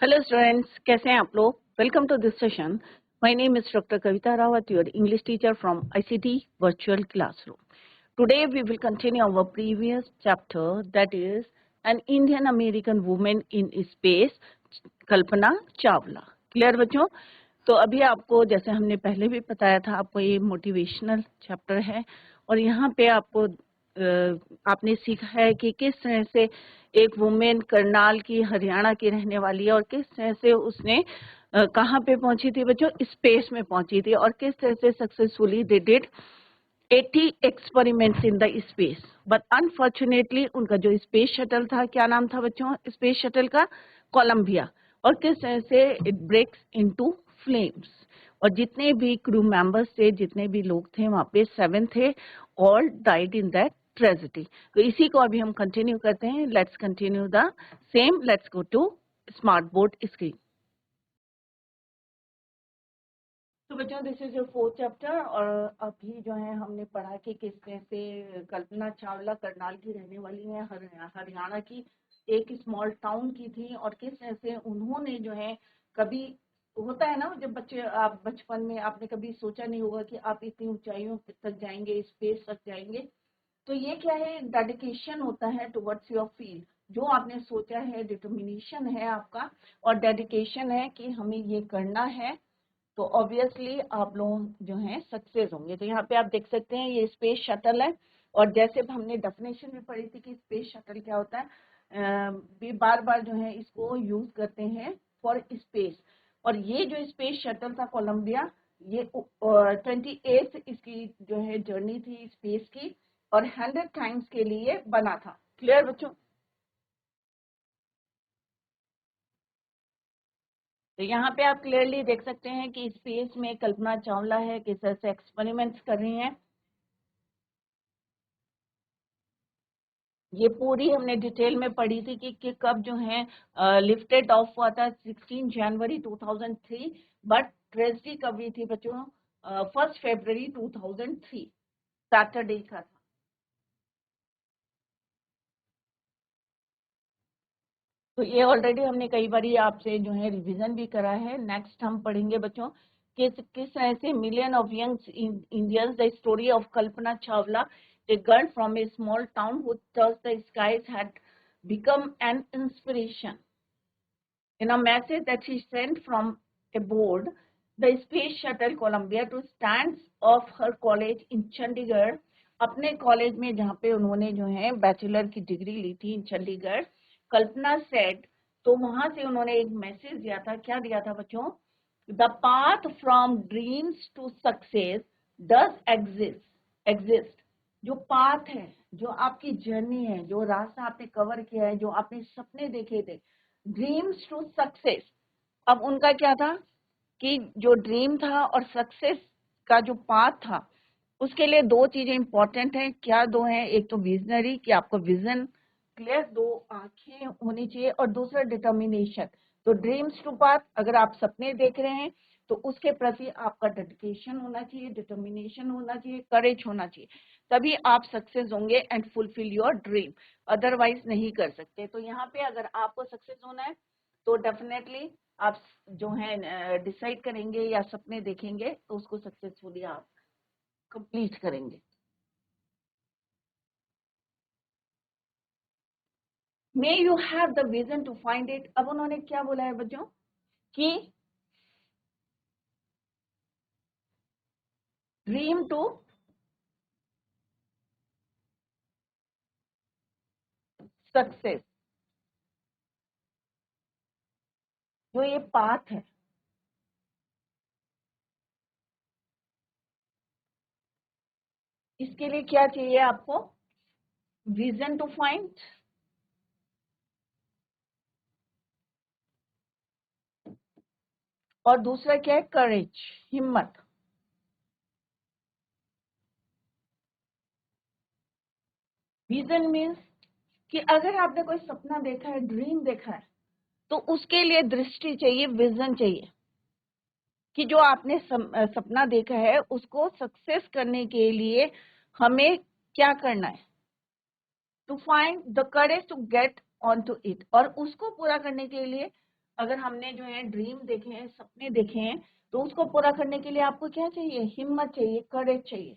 Hello students, कैसे हैं आप लोग? Welcome to this session. My name is doctor Kavita Rawat, your English teacher from ICT virtual classroom. Today we will continue our previous chapter, that is an Indian American woman in space, Kalpana Chawla. Clear बच्चों? तो अभी आपको, जैसे हमने पहले भी बताया था, आपको ये मोटिवेशनल चैप्टर है और यहाँ पे आपको आपने सीखा है कि किस तरह से एक वुमेन करनाल की, हरियाणा की रहने वाली है और किस तरह से उसने कहाँ पे पहुंची थी बच्चों? स्पेस में पहुंची थी और किस तरह से successfully they did 80 experiments in the space. But unfortunately उनका जो स्पेस शटल था, क्या नाम था बच्चों स्पेस शटल का? कोलंबिया. और किस तरह से इट ब्रेक्स इनटू फ्लेम्स. और जितने भी क्रू मेंबर्स थे, जितने भी लोग थे वहां पे 7 थे, all died in that tragedy. तो इसी को अभी हम कंटिन्यू करते हैं. Let's continue the same. Let's go to smart board screen. तो बच्चों, this is your 4th chapter और अभी जो है हमने पढ़ा कि किस तरह से कल्पना चावला करनाल की रहने वाली है, हरियाणा की एक स्मॉल टाउन की थी और किस तरह से उन्होंने जो है, कभी होता है ना जब बच्चे, आप बचपन में आपने कभी सोचा नहीं होगा कि आप इतनी ऊंचाइयों तक जाएंगे, स्पेस तक जाएंगे. तो ये क्या है? डेडिकेशन होता है टुवर्ड्स योर फील्ड. जो आपने सोचा है, डिटर्मिनेशन है आपका और डेडिकेशन है कि हमें ये करना है, तो ऑब्वियसली आप लोग जो हैं सक्सेस होंगे. तो यहाँ पे आप देख सकते हैं ये स्पेस शटल है और जैसे हमने डेफिनेशन भी पढ़ी थी कि स्पेस शटल क्या होता है, भी बार बार जो है इसको यूज करते हैं फॉर स्पेस. और ये जो स्पेस शटल था कोलंबिया, ये 28th इसकी जो है जर्नी थी स्पेस की और 100 टाइम्स के लिए बना था. क्लियर बच्चों? तो यहाँ पे आप क्लियरली देख सकते हैं कि स्पेस में कल्पना चावला है, किस तरह से एक्सपेरिमेंट्स कर रही हैं. ये पूरी हमने डिटेल में पढ़ी थी कि कब जो है लिफ्टेड ऑफ हुआ था 16 जनवरी 2003. बट ट्रेजडी कब हुई थी बच्चों? 1 फरवरी 2003, सैटरडे का था. तो ये ऑलरेडी हमने कई बारी आपसे जो है रिवीजन भी करा है. नेक्स्ट हम पढ़ेंगे बच्चों किस किस तरह से million of young Indians, the story of Kalpana Chawla, a girl from a small town who touched the skies, had become an inspiration. In a message that she sent from aboard the space shuttle Columbia to stands of her college in Chandigarh, अपने college में जहाँ पे उन्होंने जो है bachelor की degree ली थी इन चंडीगढ़, कल्पना सेड, तो वहां से उन्होंने एक मैसेज दिया था. क्या दिया था बच्चों? The path from dreams to success does exist. जो पाथ है, जो आपकी जर्नी है, जो रास्ता आपने कवर किया है, जो आपने सपने देखे थे, ड्रीम्स टू सक्सेस. अब उनका क्या था कि जो ड्रीम था और सक्सेस का जो पाथ था, उसके लिए दो चीजें इंपॉर्टेंट हैं. क्या दो हैं? एक तो विजनरी, कि आपको विजन क्लियर, दो आंखें होनी चाहिए, और दूसरा डिटर्मिनेशन. तो ड्रीम्स टू पाथ, अगर आप सपने देख रहे हैं तो उसके प्रति आपका डेडिकेशन होना चाहिए, डिटर्मिनेशन होना चाहिए, करेज होना चाहिए. तभी आप सक्सेस होंगे and fulfil your dream. Otherwise नहीं कर सकते. तो यहाँ पे अगर आपको सक्सेस होना है तो डेफिनेटली आप जो है डिसाइड करेंगे या सपने देखेंगे तो उसको सक्सेसफुली आप कंप्लीट करेंगे. May you have the vision to find it. अब उन्होंने क्या बोला है बच्चों कि ड्रीम टू सक्सेस. जो ये पाथ है, इसके लिए क्या चाहिए आपको? विजन टू फाइंड, और दूसरा क्या है? करेज, हिम्मत. विजन मीन्स कि अगर आपने कोई सपना देखा है, ड्रीम देखा है, तो उसके लिए दृष्टि चाहिए, विजन चाहिए कि जो आपने सपना देखा है उसको सक्सेस करने के लिए हमें क्या करना है. To find the courage to get on to it. और उसको पूरा करने के लिए अगर हमने जो है ड्रीम देखे हैं, सपने देखे हैं, तो उसको पूरा करने के लिए आपको क्या चाहिए? हिम्मत चाहिए, करेज चाहिए,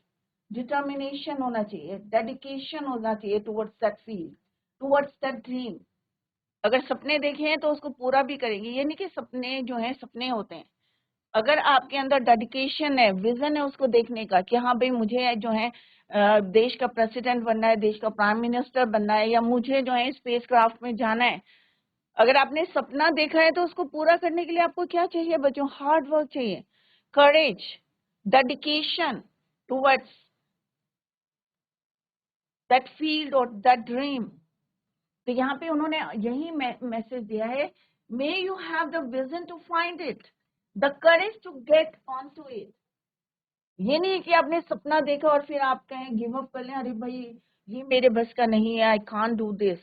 डिटर्मिनेशन होना चाहिए, डेडिकेशन होना चाहिए towards that field, towards that dream. अगर सपने देखे हैं तो उसको पूरा भी करेंगे। ये नहीं कि सपने जो हैं सपने होते हैं। अगर आपके अंदर डेडिकेशन है, विजन है उसको देखने का कि हाँ भाई मुझे जो है देश का प्रेसिडेंट बनना है, देश का प्राइम मिनिस्टर बनना है, या मुझे जो है स्पेस क्राफ्ट में जाना है, अगर आपने सपना देखा है तो उसको पूरा करने के लिए आपको क्या चाहिए बच्चों? हार्ड वर्क चाहिए, courage, dedication towards that field और दैट ड्रीम। तो यहाँ पे उन्होंने यही मैसेज दिया है, may you have the vision to find it, the courage to get on to it. ये नहीं कि आपने सपना देखा और फिर आप कहें गिव अप कर लें, अरे भाई ये मेरे बस का नहीं है, आई कांट डू दिस।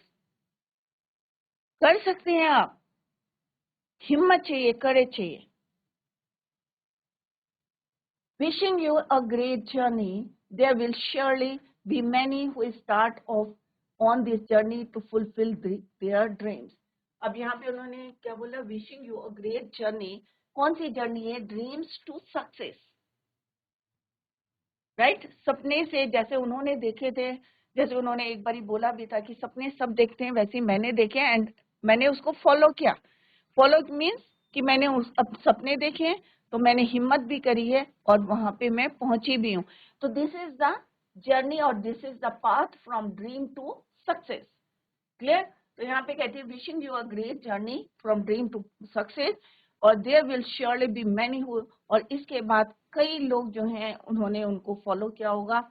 कर सकते हैं आप, हिम्मत चाहिए, करेज चाहिए। Wishing you a great journey. There will surely be many who start off on this journey to fulfill their dreams. अब यहाँ पे उन्होंने क्या बोला? Wishing you a great journey. कौन सी जर्नी है? Dreams to success. राइट? सपने से जैसे उन्होंने देखे थे, जैसे उन्होंने एक बारी बोला भी था कि सपने सब देखते हैं, वैसे मैंने देखे एंड मैंने उसको फॉलो किया। फॉलो मीन्स कि मैंने उस सपने देखे, तो मैंने हिम्मत भी करी है और वहां पे मैं पहुंची भी हूँ। तो दिस इज द जर्नी और this is the path from dream to success. Clear? तो यहाँ पे कहती है wishing you a great journey from dream to success, और there will surely be many who, और इसके बाद कई लोग जो हैं उन्होंने उनको फॉलो किया होगा,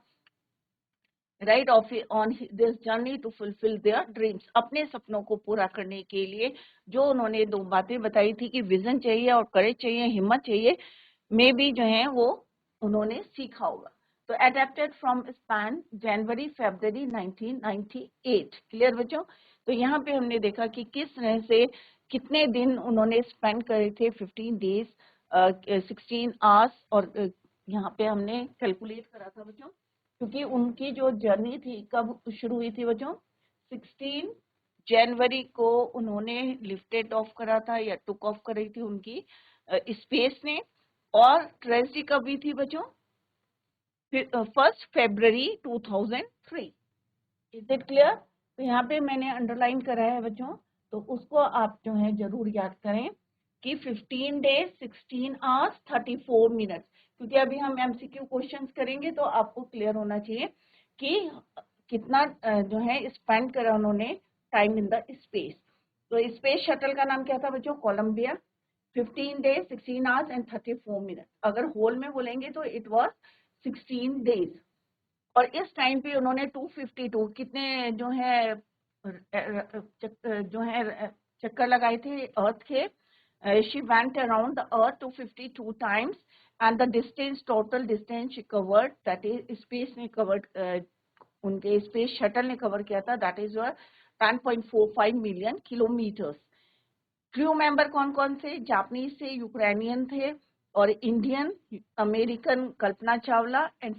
right, on this journey to fulfil their dreams, अपने सपनों को पूरा करने के लिए। जो उन्होंने दो बातें बताई थी कि विजन चाहिए और करेज चाहिए, हिम्मत चाहिए, में भी जो है वो उन्होंने सीखा होगा। तो adapted from span January February 1998। Clear बच्चों? तो यहाँ पे हमने देखा कि किस तरह से कितने दिन उन्होंने स्पेंड करे थे, 15 डेज 16 आवर्स, और यहाँ पे हमने कैलकुलेट करा था बच्चों, क्योंकि उनकी जो जर्नी थी कब शुरू हुई थी बच्चों? 16 जनवरी को उन्होंने लिफ्टेड ऑफ करा था या टुक ऑफ करी थी उनकी स्पेस ने। और ट्रेजडी कब हुई थी बच्चों? 1 फरवरी 2003। Is it clear? तो यहाँ पे मैंने अंडरलाइन करा है बच्चों, तो उसको आप जो है जरूर याद करें कि 15 डेज 16 आवर्स 34 मिनट्स, क्योंकि अभी हम एमसीक्यू क्वेश्चंस करेंगे तो आपको क्लियर होना चाहिए कि कितना जो है स्पेंड करा उन्होंने टाइम इन द स्पेस। तो स्पेस शटल का नाम क्या था बच्चों? Columbia. 15 days 16 hours and 34 minute. अगर होल में बोलेंगे तो इट वाज 16 डेज। और इस टाइम पे उन्होंने 252 कितने जो है चक्कर लगाए थे अर्थ के। She went around the earth 252 times, and the distance, total distance she covered, that is space ने कवर्ड, उनके स्पेस शटल ने कवर किया था, that is 10.45 million kilometres. Crew member कौन कौन से? जापानीज थे, यूक्रेनियन थे, और Indian, American Kalpana Chawla, and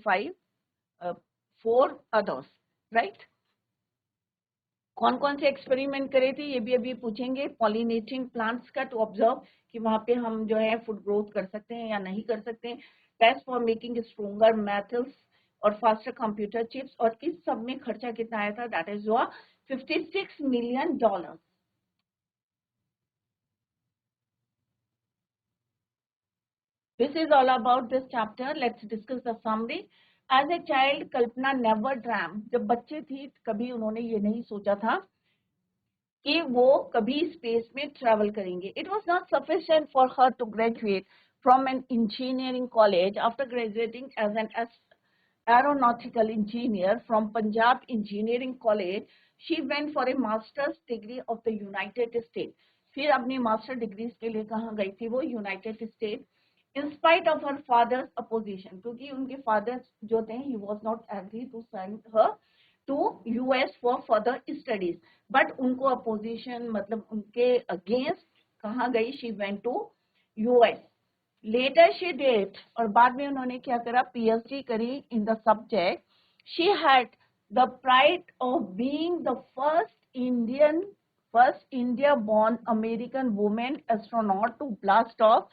4 others, right? कौन कौन से एक्सपेरिमेंट करे थे ये भी अभी पूछेंगे। पॉलिनेटिंग प्लांट्स का, टू ऑब्जर्व कि वहां पे हम जो है फूड ग्रोथ कर सकते हैं या नहीं कर सकते हैं। Test for making stronger metals और फास्टर कंप्यूटर चिप्स, और इस सब में खर्चा कितना आया था? That is $56 million. This is all about this chapter. Let's discuss the summary. As a child, Kalpana never dreamt, जब बच्चे थी कभी उन्होंने ये नहीं सोचा था कि वो कभी स्पेस में ट्रैवल करेंगे। It was not sufficient for her to graduate from an engineering college. After graduating as an aeronautical engineer from Punjab Engineering College, she went for a master's degree of the United States. फिर अपनी master degree के लिए कहाँ गई थी वो? United state. In spite of her father's opposition, क्योंकि उनके फादर जो थे, he was not agree to send her to US for further studies, but उनको opposition मतलब उनके against कहाँ गई? She went to US. Later she did, और बाद में उन्होंने क्या करा? PhD करी in the subject. She had the pride of being the first Indian first India born American woman astronaut to blast off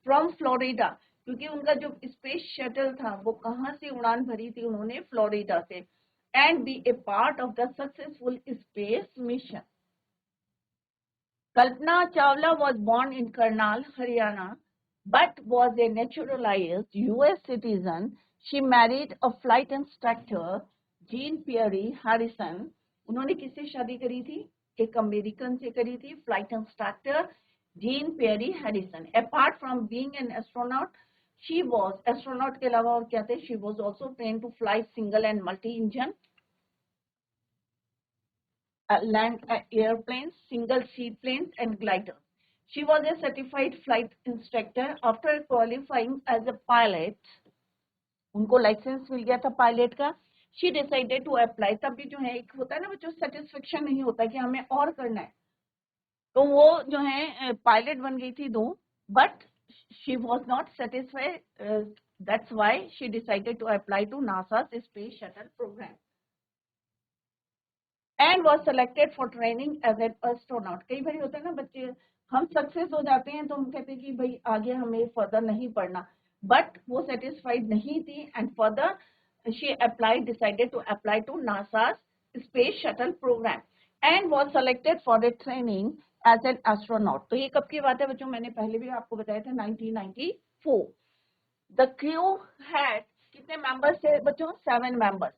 from Florida. क्योंकि उनका जो स्पेस शटल था वो कहाँ से उड़ान भरी थी, उन्होंने फ्लोरिडा से, and be a part of the successful space mission. Kalpana Chawla was born in Karnal, Haryana, but was a naturalized US citizen. She married a flight instructor, Jean Pierre Harrison. उन्होंने किससे शादी करी थी? एक American से करी थी, flight instructor Jean Pierre Harrison. Apart from being an astronaut, she was, astronaut के अलावा और क्या थे? She was also trained to fly single and multi engine land airplanes, single seaplanes and gliders. She was a certified flight instructor. After qualifying as a pilot, उनको licence मिल गया था pilot का. She decided to apply. तब भी जो है एक होता है ना बच्चों, सेटिस्फेक्शन नहीं होता कि हमें और करना है, तो वो जो है पायलट बन गई थी दो, but she was not satisfied. That's why she decided to apply to NASA's space shuttle program. And was selected for training as an astronaut. कई बार होता है ना बच्चे, हम सक्सेस हो जाते हैं तो हम कहते हैं कि भाई आगे हमें फर्दर नहीं पढ़ना, बट वो सेटिस्फाइड नहीं थी and further she applied, decided to apply to NASA's space shuttle program and was selected for the training as an astronaut. तो ये कब की बात है बच्चों? मैंने पहले भी आपको बताया था 1994. The crew had कितने मेंबर्स थे बच्चों? 7 मेंबर्स.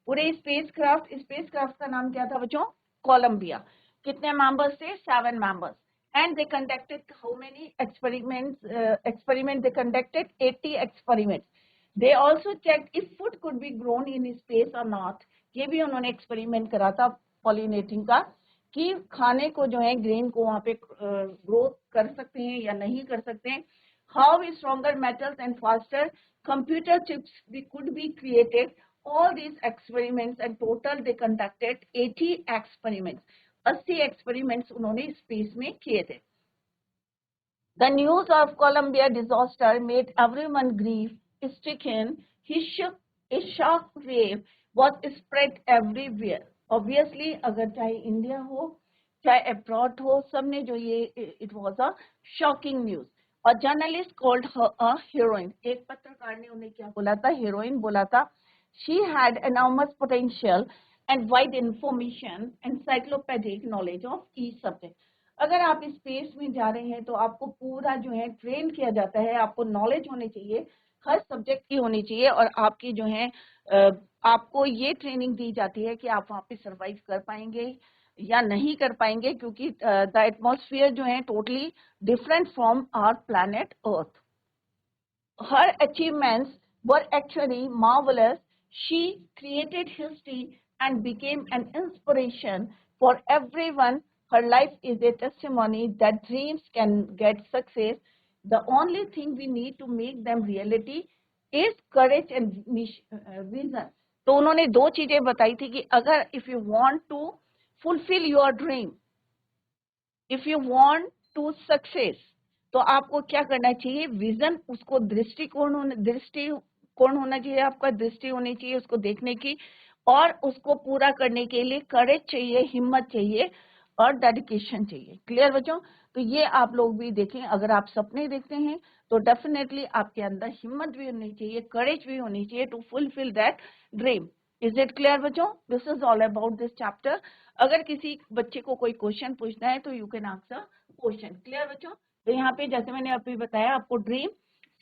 पूरे स्पेसक्राफ्ट का नाम क्या था बच्चों? कोलंबिया. कितने मेंबर्स थे? 7 members. And they conducted how many experiments? They conducted 80 experiments. They also checked if food could be grown in space or not. ये भी उन्होंने एक्सपेरिमेंट करा था पॉलिनेटिंग का, कि खाने को जो है ग्रेन को वहां पे ग्रो कर सकते हैं या नहीं कर सकते हैं. How stronger metals and faster computer chips could be created. All these experiments and total they conducted 80 experiments. 80 experiments उन्होंने स्पेस में किए थे. The news of Columbia disaster made everyone grief-stricken. A shock wave was spread everywhere. Obviously, अगर चाहे India हो चाहे abroad हो, सबने जो ये it was a shocking news. A journalist called her a heroine. एक पत्रकार ने उन्हें क्या बोला था? हीरोइन बोला था. She had enormous potential and wide information, encyclopedic knowledge of each subject. अगर आप स्पेस में जा रहे हैं तो आपको पूरा जो है ट्रेन किया जाता है, आपको नॉलेज होनी चाहिए, हर सब्जेक्ट की होनी चाहिए, और आपकी जो है आपको ये ट्रेनिंग दी जाती है कि आप वहाँ पे सरवाइव कर पाएंगे या नहीं कर पाएंगे, क्योंकि द एटमॉस्फेयर जो है totally different from our planet earth. Her achievements were actually marvelous. She created history and became an inspiration for everyone. Her life is a testimony that dreams can get success. The only thing we need to make them reality is courage and vision. तो उन्होंने दो चीजें बताई थी कि अगर if you want to fulfill your dream, if you want to success, तो आपको क्या करना चाहिए? विजन, उसको दृष्टिकोण होना चाहिए, आपका दृष्टि होनी चाहिए उसको देखने की, और उसको पूरा करने के लिए करेज चाहिए, हिम्मत चाहिए और डेडिकेशन चाहिए. क्लियर बच्चों? तो ये आप लोग भी देखें, अगर आप सपने देखते हैं तो डेफिनेटली आपके अंदर हिम्मत भी होनी चाहिए, करेज भी होनी चाहिए to fulfil that dream. Is it clear बच्चों? This is all about this chapter. अगर किसी बच्चे को कोई क्वेश्चन पूछना है तो you can answer question. Clear बच्चों? तो यहाँ पे जैसे मैंने अभी बताया आपको, ड्रीम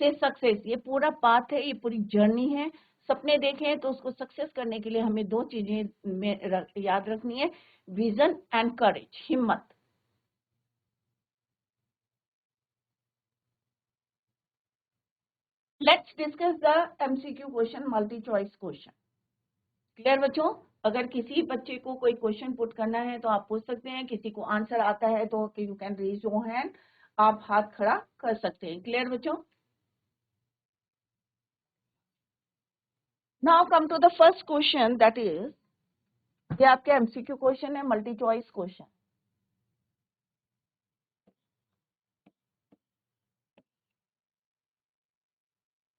से सक्सेस, ये पूरा पाथ है, ये पूरी जर्नी है. सपने देखें तो उसको सक्सेस करने के लिए हमें दो चीजें में याद रखनी है, विजन एंड करेज, हिम्मत. Let's discuss the MCQ question, multi choice question. Clear बच्चों? अगर किसी बच्चे को कोई क्वेश्चन पुट करना है तो आप पूछ सकते हैं, किसी को आंसर आता है तो you can raise your hand, आप हाथ खड़ा कर सकते हैं. क्लियर बच्चों? Now come to the first question, that is, ये आपके एमसीक्यू क्वेश्चन है, multi choice question.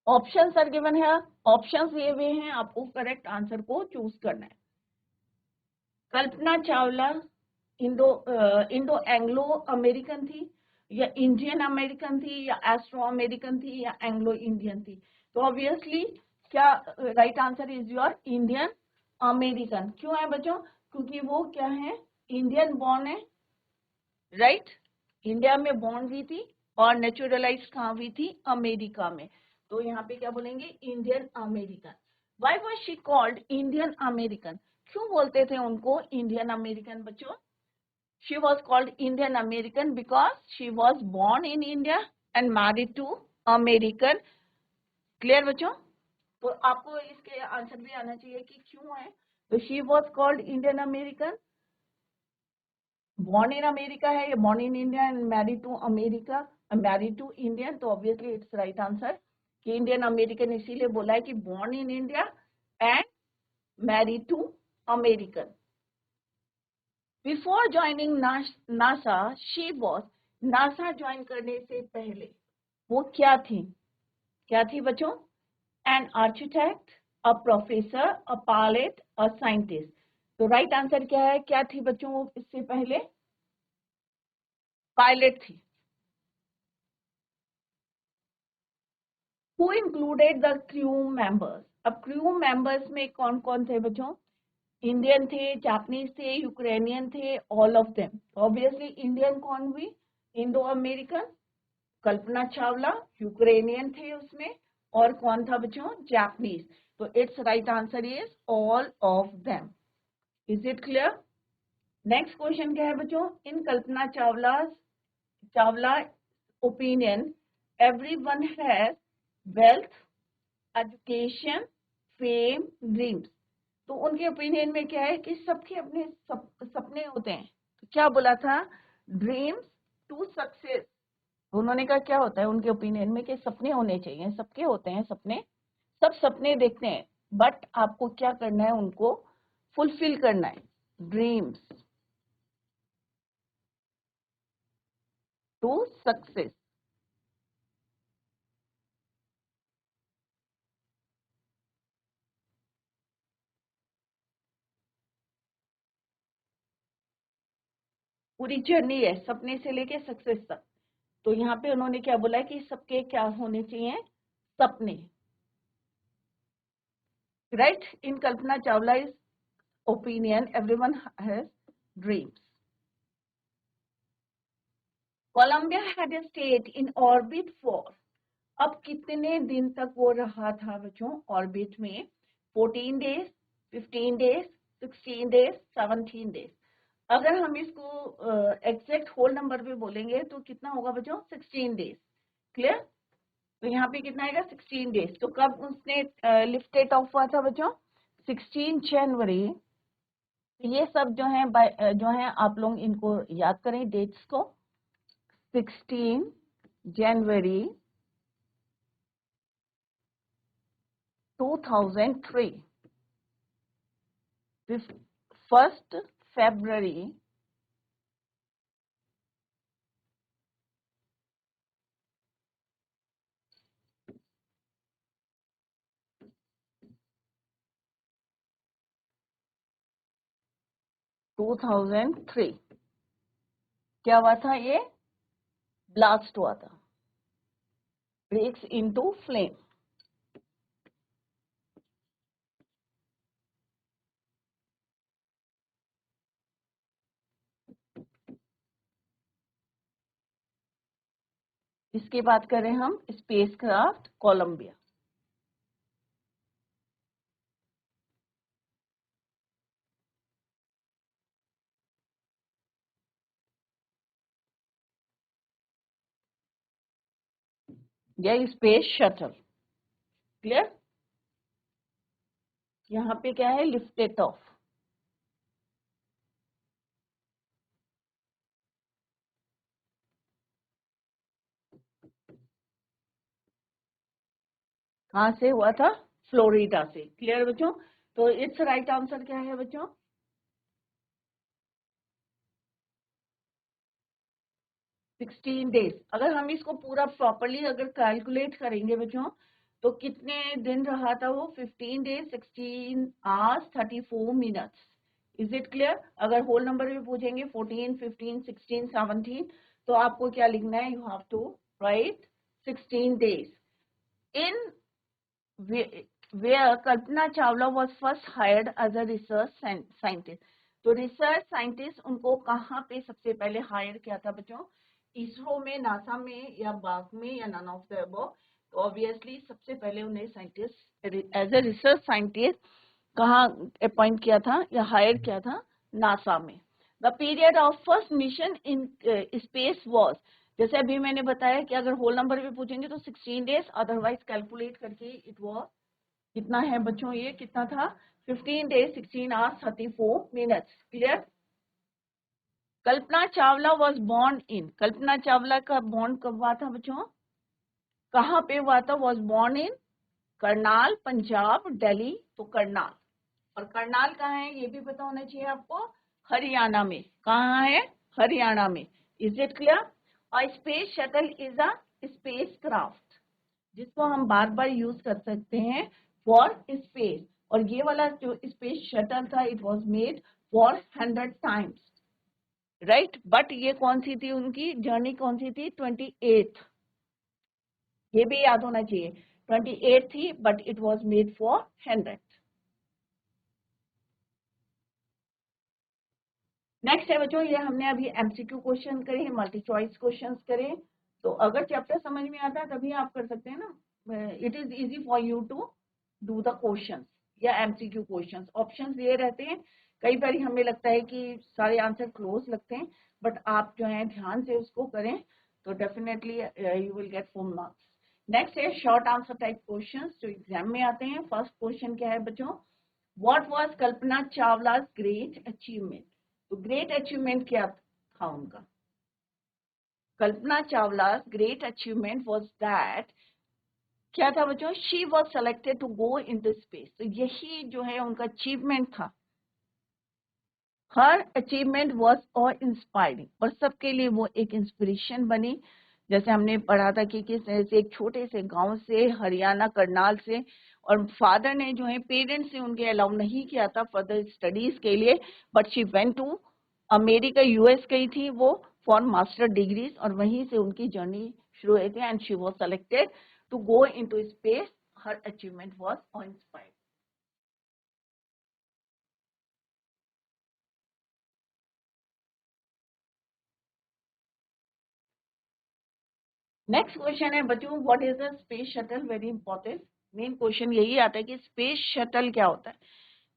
Options are given है, ऑप्शंस दिए हुए हैं, आपको करेक्ट आंसर को चूज करना है. Kalpana Chawla Indo Anglo American थी, या इंडियन अमेरिकन थी, या एस्ट्रो अमेरिकन थी, या एंग्लो इंडियन थी? तो ऑब्वियसली क्या right answer is your Indian American. क्यों है बच्चों? क्योंकि वो क्या है, इंडियन बॉर्न है, राइट? इंडिया में बॉर्न हुई थी और नेचुरलाइज कहाँ हुई थी? अमेरिका में। तो यहाँ पे क्या बोलेंगे? Indian American. Why was she called Indian American? क्यों बोलते थे उनको इंडियन अमेरिकन बच्चों? She was called Indian American because she was born in India and married to American. Clear बच्चों? तो आपको इसके आंसर भी आना चाहिए कि क्यों है। तो she was called Indian American, born in America है, या born in India and married to America, married to Indian? तो ऑब्वियसली इट्स राइट आंसर कि इंडियन अमेरिकन इसीलिए बोला है कि born in India and married to American. Before joining NASA she was, NASA join करने से पहले वो क्या थी? क्या थी बच्चों? An architect, a professor, a pilot, a scientist. तो राइट आंसर क्या है? क्या थी बच्चों इससे पहले? पायलट थी। Who included the crew members? अब क्रू मेंबर्स में कौन कौन थे बच्चों? इंडियन थे, जापानीज थे, यूक्रेनियन थे, all of them. Obviously Indian कौन हुई? Indo American, Kalpana Chawla. Ukrainian थे उसमें, और कौन था बच्चों? जापानीज। तो it's right answer is all of them. Is it clear? Next question क्या है बच्चों? In Kalpana Chawla opinion everyone has wealth, education, fame, dreams. तो उनके ओपिनियन में क्या है कि सबके अपने सपने होते हैं। तो क्या बोला था? Dreams to success. उन्होंने कहा क्या होता है उनके ओपिनियन में कि सपने होने चाहिए, सबके होते हैं सपने, सब सपने देखते हैं, बट आपको क्या करना है? उनको फुलफिल करना है। Dreams to success. पूरी जर्नी है सपने से लेके सक्सेस तक। तो यहाँ पे उन्होंने क्या बोला है कि सबके क्या होने चाहिए? सपने, right? In Kalpana Chawla is opinion everyone has dreams. Columbia had stayed in orbit for, अब कितने दिन तक वो रहा था बच्चों ऑर्बिट में? 14 डेज, 15 डेज, 16 डेज, 17 डेज। अगर हम इसको एग्जैक्ट होल नंबर पे बोलेंगे तो कितना होगा बच्चों? 16 डेज। क्लियर? तो यहाँ पे कितना आएगा? 16 डेज। तो कब उसने लिफ्टेड ऑफ हुआ था बच्चों? 16 जनवरी। ये सब जो है आप लोग इनको याद करें डेट्स को। 16 जनवरी 2003, 1 February 2003 क्या हुआ था? ये ब्लास्ट हुआ था, ब्रेक्स इनटू फ्लेम। इसके बात करें हम स्पेसक्राफ्ट कोलंबिया। या स्पेस शटल। क्लियर? यहाँ पे क्या है? Lifted of. कहाँ से हुआ था? फ्लोरिडा से। क्लियर बच्चों? तो इट्स राइट आंसर क्या है बच्चों? 16 डेज। अगर हम इसको पूरा प्रॉपरली अगर कैलकुलेट करेंगे बच्चों तो कितने दिन रहा था वो? 15 days, 16 hours, 34 minutes. Is it clear? अगर होल नंबर भी पूछेंगे 14, 15, 16, 17, तो आपको क्या लिखना है? You have to write 16 days. In where Kalpana Chawla was first hired as a research scientist. तो रिसर्च साइंटिस्ट उनको कहाँ पे सबसे पहले हायर किया था बच्चों? इसरो में, नासा में, या बाग में, या नन ऑफ द अबव? तो ऑब्वियसली सबसे पहले उन्हें scientist as a research scientist कहाँ अपॉइंट किया था या हायर किया था? नासा में. The period of first mission in space was, जैसे अभी मैंने बताया कि अगर होल नंबर भी पूछेंगे तो 16 days, अदरवाइज कैलकुलेट करके इट वॉज कितना है बच्चों? ये कितना था? 15 days, 16 hours, 34 minutes. Clear? Kalpana Chawla was born in, Kalpana Chawla का बॉर्न कब हुआ था बच्चों? कहाँ पे हुआ था? वॉज बॉर्न इन करनाल, पंजाब, दिल्ली. तो करनाल, और करनाल कहाँ है ये भी पता होना चाहिए आपको. हरियाणा में. कहाँ है? हरियाणा में. Is it clear? A space shuttle is a space craft जिसको हम बार बार यूज कर सकते हैं फॉर स्पेस. और ये वाला जो स्पेस शटल था it was made for 100 times, right. But ये कौन सी थी उनकी जर्नी? कौन सी थी? 28th. ये भी याद होना चाहिए. 28 थी but it was made for 100. Next है बच्चों, ये हमने अभी एमसीक्यू क्वेश्चन करे, मल्टी चॉइस क्वेश्चंस करे. तो अगर चैप्टर समझ में आता है तभी आप कर सकते हैं ना. It is easy for you to do the questions या एमसीक्यू क्वेश्चंस. ऑप्शंस ये रहते हैं. कई बार हमें लगता है कि सारे आंसर क्लोज लगते हैं, बट आप जो है ध्यान से उसको करें तो definitely you will get 4 marks. Next है शॉर्ट आंसर टाइप क्वेश्चंस जो एग्जाम में आते हैं. फर्स्ट क्वेश्चन क्या है बच्चों? What was Kalpana Chawla's great achievement? तो ग्रेट अचीवमेंट क्या था उनका? Kalpana Chawla's great achievement was that, क्या था बच्चों? She was selected to go into space. तो यही जो है उनका अचीवमेंट था. हर अचीवमेंट वाज और इंस्पायरिंग, और सबके लिए वो एक इंस्पिरेशन बनी. जैसे हमने पढ़ा था कि किस तरह से एक छोटे से गांव से, हरियाणा करनाल से, और फादर ने जो है पेरेंट्स से उनके अलाउ नहीं किया था फर्दर स्टडीज के लिए, but she went to America, US गई थी वो फॉर मास्टर डिग्रीज, और वहीं से उनकी जर्नी शुरू हुई थी. And she was selected to go into space. Her achievement was और इंस्पायर्ड. नेक्स्ट क्वेश्चन है बच्चों, what is the space shuttle? Very important. Main question यही आता है कि स्पेस शटल क्या होता है.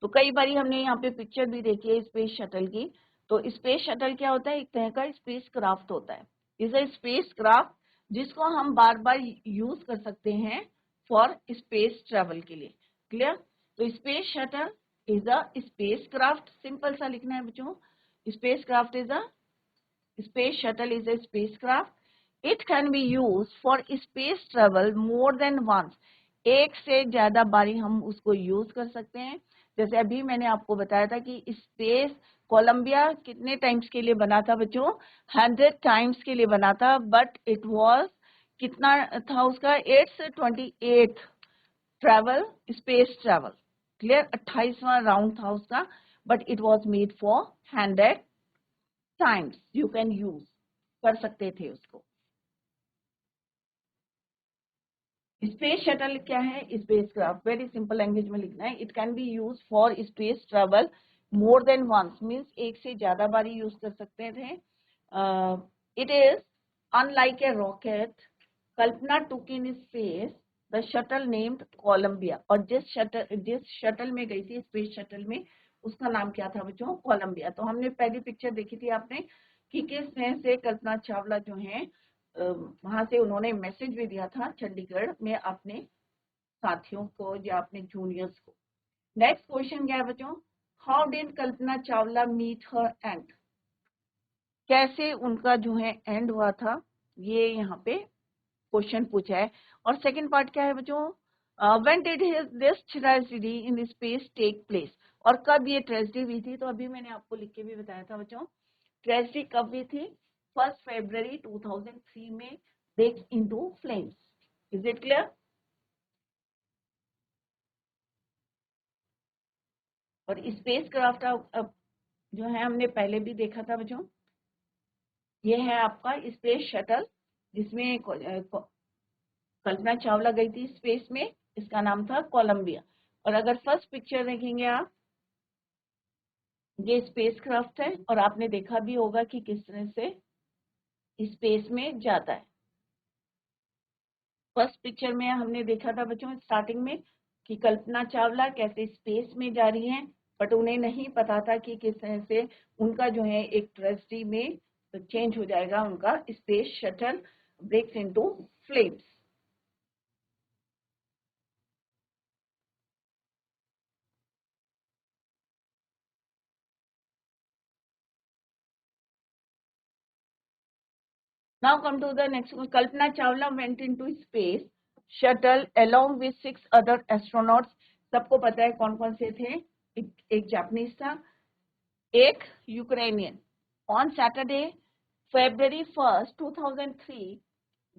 तो कई बार हमने यहाँ पे पिक्चर भी देखी है स्पेस शटल की. तो स्पेस शटल क्या होता है? एक तरह का स्पेस क्राफ्ट होता है. इज अ स्पेस क्राफ्ट जिसको हम बार बार यूज कर सकते हैं फॉर स्पेस ट्रेवल के लिए. क्लियर? तो space shuttle is a space craft. Simple सा लिखना है बच्चों. Space craft is a Space shuttle is a spacecraft. It can be used for space travel more than once. एक से ज्यादा बारी हम उसको यूज कर सकते हैं. जैसे अभी मैंने आपको बताया था कि स्पेस कोलंबिया कितने टाइम्स के लिए बना था बच्चों? 100 times के लिए बना था. बट इट वाज कितना था उसका? It's 28th travel, space travel. Clear? 28वां राउंड था उसका. But it was made for 100 times. You can use, कर सकते थे उसको. स्पेस शटल क्या है? Space craft. Very simple language में लिखना है. It can be use for space travel more than once, means एक से ज्यादा बारी यूज कर सकते थे. It is unlike a rocket Kalpana took in space the shuttle named Columbia. और जिस शटल में गई थी, स्पेस शटल में, उसका नाम क्या था बच्चों? कोलंबिया. तो हमने पहली पिक्चर देखी थी आपने कि किस तरह से कल्पना चावला जो है वहां से उन्होंने मैसेज भी दिया था चंडीगढ़ में अपने साथियों को या अपने जूनियर्स को. नेक्स्ट क्वेश्चन क्या है बच्चों? How did Kalpana Chawla meet her end? कैसे उनका जो है एंड हुआ था, ये यहाँ पे क्वेश्चन पूछा है. और सेकंड पार्ट क्या है बच्चों? When did this tragedy in space tech place? और कब ये ट्रेजेडी हुई थी? तो अभी मैंने आपको लिख के भी बताया था बच्चों. ट्रेजेडी कब हुई थी? 1 February 2003 में break into flames. Is it clear? और स्पेस क्राफ्ट जो है हमने पहले भी देखा था बच्चों। ये है आपका स्पेस शटल जिसमें कल्पना चावला गई थी स्पेस में, इसका नाम था कोलंबिया। और अगर फर्स्ट पिक्चर देखेंगे आप, ये स्पेस क्राफ्ट है और आपने देखा भी होगा कि किस तरह से स्पेस में जाता है। फर्स्ट पिक्चर में हमने देखा था बच्चों स्टार्टिंग में कि कल्पना चावला कैसे स्पेस में जा रही हैं, बट उन्हें नहीं पता था कि किस तरह से उनका जो है एक ट्रेजेडी में चेंज हो जाएगा, उनका space shuttle breaks into flames. Now come to the next one. Kalpana Chawla went into space shuttle along with 6 other astronauts. सबको पता है कौन कौन से थे। एक जापानीज था, एक Ukrainian. On Saturday, February 1st, 2003,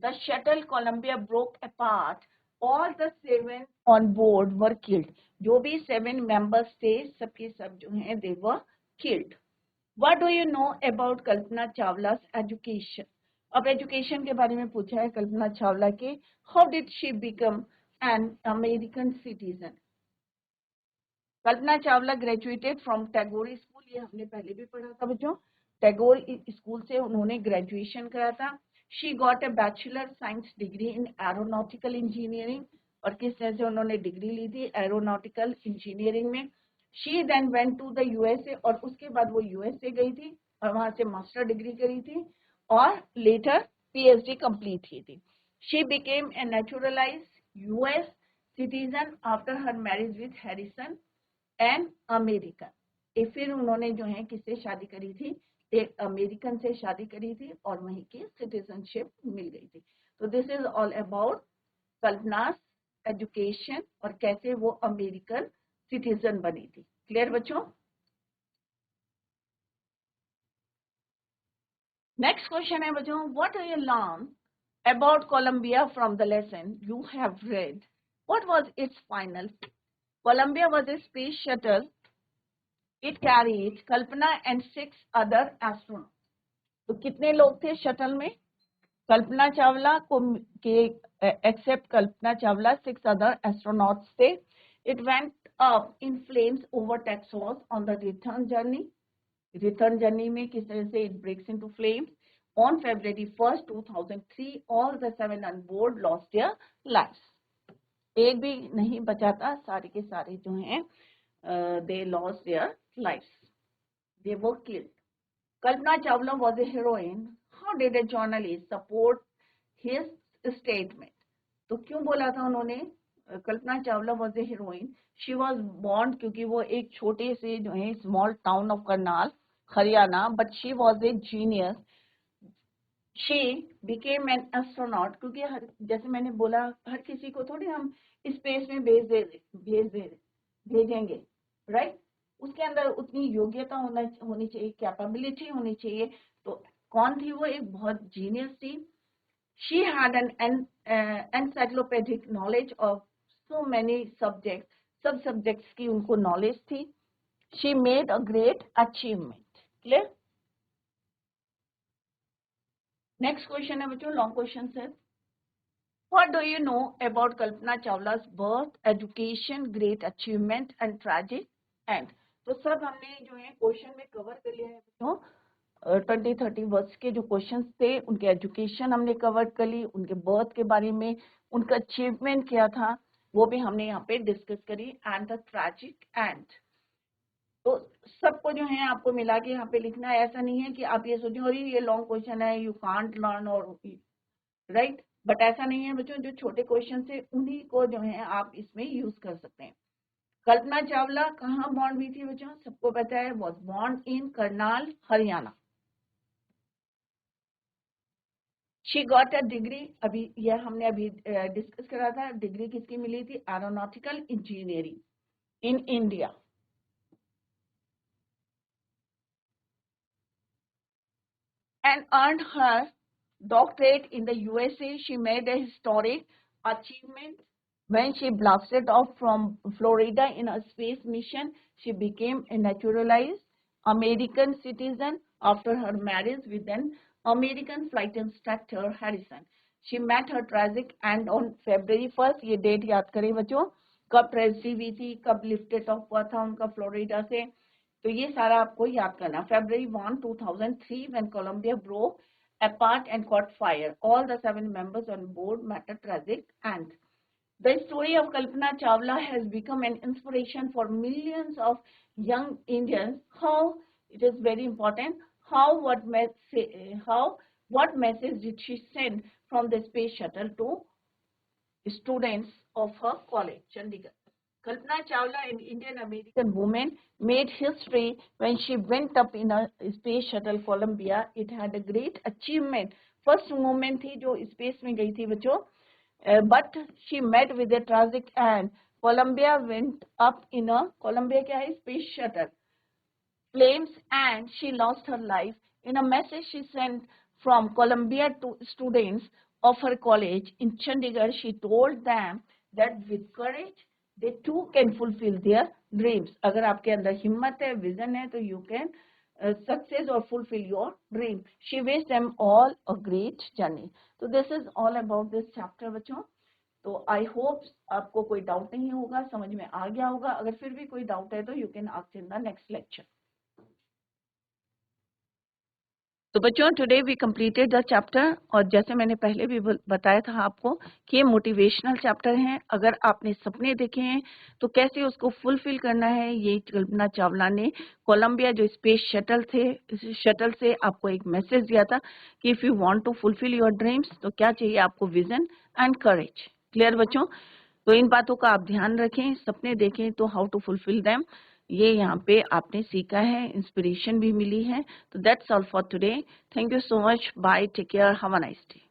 the shuttle Columbia broke apart. All the 7 on board were killed. जो भी 7 members थे, सबके सब जो हैं, they were killed. What do you know about Kalpana Chawla's education? अब एजुकेशन के बारे में पूछा है कल्पना चावला के। How did she become an American citizen? Kalpana Chawla graduated from Tagore school, ये हमने पहले भी पढ़ा था बच्चों। टैगोर स्कूल से उन्होंने ग्रेजुएशन करा था। She got a bachelor science degree in aeronautical engineering, और किस तरह से उन्होंने डिग्री ली थी एरोनॉटिकल इंजीनियरिंग में। She then went to the USA, और उसके बाद वो यूएसए गई थी और वहां से मास्टर डिग्री करी थी और लेटर पीएचडी कंप्लीट की थी। She became a naturalised US citizen after her marriage with Harrison an American. फिर उन्होंने जो है किससे शादी करी थी? एक अमेरिकन से शादी करी थी और वहीं की सिटीजनशिप मिल गई थी। तो this is all about Kalpana education और कैसे वो अमेरिकन सिटीजन बनी थी। क्लियर बच्चों? नेक्स्ट क्वेश्चन है बच्चों, what do you learn about Columbia from the lesson you have read? What was its final? Columbia was a space shuttle. It carried Kalpana and 6 other astronauts. तो कितने लोग थे shuttle में? कल्पना चावला को के except Kalpana Chawla 6 other astronauts थे। It went up in flames over Texas on the return journey. Return journey में किस तरह से it breaks into flames. On February 1st, 2003, all the 7 on board lost their lives. एक भी नहीं बचा था, सारे के सारे जो हैं they lost their lives. They were killed. Kalpana Chawla was a heroine. How did a journalist support his statement? तो क्यों बोला था उन्होंने Kalpana Chawla was a heroine? She was born क्योंकि वो एक छोटे से जो है small town of Karnal Haryana, but she was a genius. She became an astronaut क्योंकि जैसे मैंने बोला हर किसी को थोड़ी हम स्पेस में भेजेंगे, राइट? उसके अंदर उतनी योग्यता होनी चाहिए, कैपेबिलिटी होनी चाहिए। तो कौन थी वो? एक बहुत जीनियस थी। She had an encyclopedic knowledge of so many subjects, सब सब्जेक्ट्स की उनको नॉलेज थी। She made a great achievement. Clear? Next question है बच्चों, लॉन्ग क्वेश्चन है। What do you know about Kalpana Chawla's birth, education, great achievement and tragic end? तो सब हमने जो है क्वेश्चन में कवर कर लिया है बच्चों। 20-30 वर्ष के जो क्वेश्चंस थे, उनके एजुकेशन हमने कवर कर ली, उनके बर्थ के बारे में, उनका अचीवमेंट क्या था वो भी हमने यहाँ पे डिस्कस करी, एंड द ट्रैजिक एंड। तो सबको जो है आपको मिला के यहाँ पे लिखना है। ऐसा नहीं है कि आप ये सोचें अरे ये लॉन्ग क्वेश्चन है, यू कांट लर्न, और राइट, बट ऐसा नहीं है बच्चों। जो छोटे क्वेश्चन है उन्हीं को जो है आप इसमें यूज कर सकते हैं। कल्पना चावला कहाँ बॉर्न हुई थी बच्चों? सबको पता है, was born in Karnal Haryana. She got a degree, अभी यह हमने अभी डिस्कस करा था, डिग्री किसकी मिली थी? Aeronautical engineering in India. And earned her doctorate in the USA. She made a historic achievement when she blasted off from Florida in a space mission. She became a naturalized American citizen after her marriage with an American flight instructor Harrison. She met her tragic end on February 1st. ये date याद करें बच्चों, कब tragedy हुई थी, कब lifted of हुआ था उनका फ्लोरिडा से, तो ये सारा आपको याद करना. February 1, 2003, when Columbia broke apart and caught fire, all the 7 members on board met a tragic end. The story of Kalpana Chawla has become an inspiration for millions of young Indians. How, it is very important, what message did she send from the space shuttle to students of her college, Chandigarh? Kalpana Chawla, an Indian American woman, made history when she went up in a space shuttle Columbia. It had a great achievement. First woman थी जो space में गई थी बच्चों. But she met with a tragic end. Columbia went up in a क्या है space shuttle flames and she lost her life. In a message she sent from Columbia to students of her college in Chandigarh, she told them that with courage they too can fulfill their dreams. अगर आपके अंदर हिम्मत है, vision है, तो you can success or fulfill your dream. She wished them all a great journey. So this is all about this chapter बच्चों. तो I hope आपको कोई डाउट नहीं होगा, समझ में आ गया होगा. अगर फिर भी कोई डाउट है तो you can ask in the next lecture. तो बच्चों today we completed the chapter, और जैसे मैंने पहले भी बताया था आपको कि ये मोटिवेशनल चैप्टर हैं. अगर आपने सपने देखे हैं तो कैसे उसको फुलफिल करना है, ये कल्पना चावला ने कोलंबिया जो स्पेस शटल थे, इस शटल से आपको एक मैसेज दिया था कि if you want to fulfil your dreams तो क्या चाहिए आपको, विजन एंड करेज. क्लियर बच्चों? तो इन बातों का आप ध्यान रखें, सपने देखें तो हाउ टू फुलफिल देम, ये यहाँ पे आपने सीखा है, इंस्पिरेशन भी मिली है. तो that's all for today. Thank you so much. Bye, take care, have a nice day.